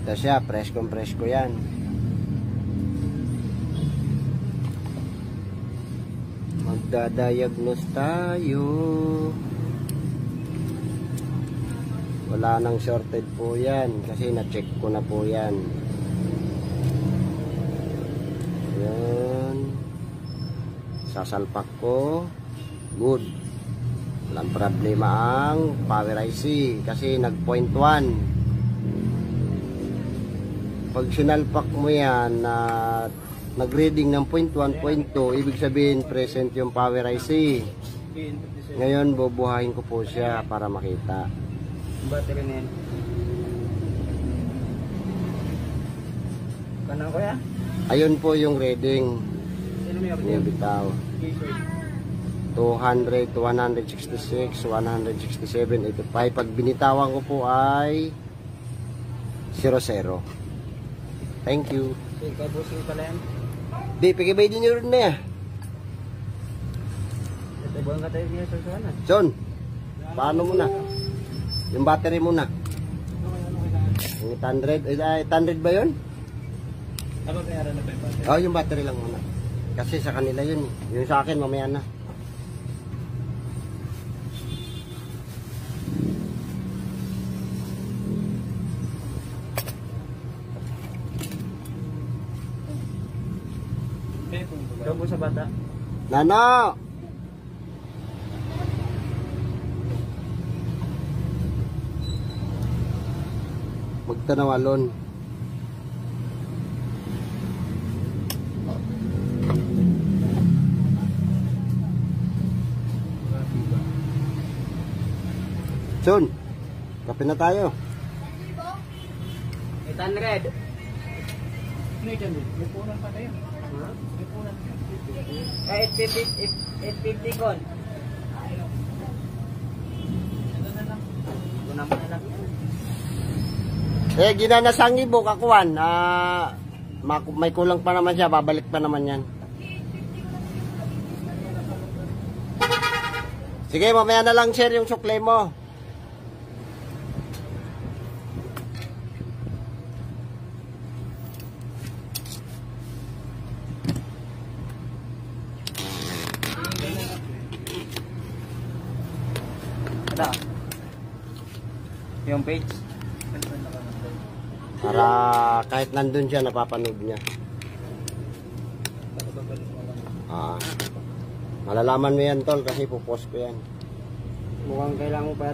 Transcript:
Ito siya, presko yan. Magdadiagnose tayo. Wala nang shorted po yan kasi na-check ko na po yan. Yan. Sasalpak ko. Good. Walang problema ang power IC kasi nag 0.1. Pag sinalpak mo yan na nag-reading ng 0.1, 0.2, ibig sabihin present yung power IC. Ngayon bubuhayin ko po siya para makita. Battery na yan. Kanang ko ya? Ayun po yung reading. Sino may Yung bitaw. 200, 266, 167, 85. Pag binitawan ko po ay 00. Thank you. Ikaw po sila pala yan. Di, pagkibay din yun na ya. Ito buwan ka tayo niya sa sana. John, paano muna? Yung battery muna. Yung 800, 800 ba yun? Ano kaya na pa yung battery? Oh, yung battery lang muna. Kasi sa kanila yun. Yung sa akin, mamaya na. Ikaw po sa bata. Nano! Magtanawalon. Son, kape na tayo. 800. May punan pa tayo. Ha? May punan. 850 kon. Punan pa na lang. Ginanasangi bo kakuan. May kulang pa naman siya, babalik pa naman yan. Sige, mamaya na lang share yung sukle mo. Ada. Yung page. Para kahit nandun siya, napapanood niya. Malalaman mo yan, tol, kasi pupost ko yan. Mukhang kailangan mo pa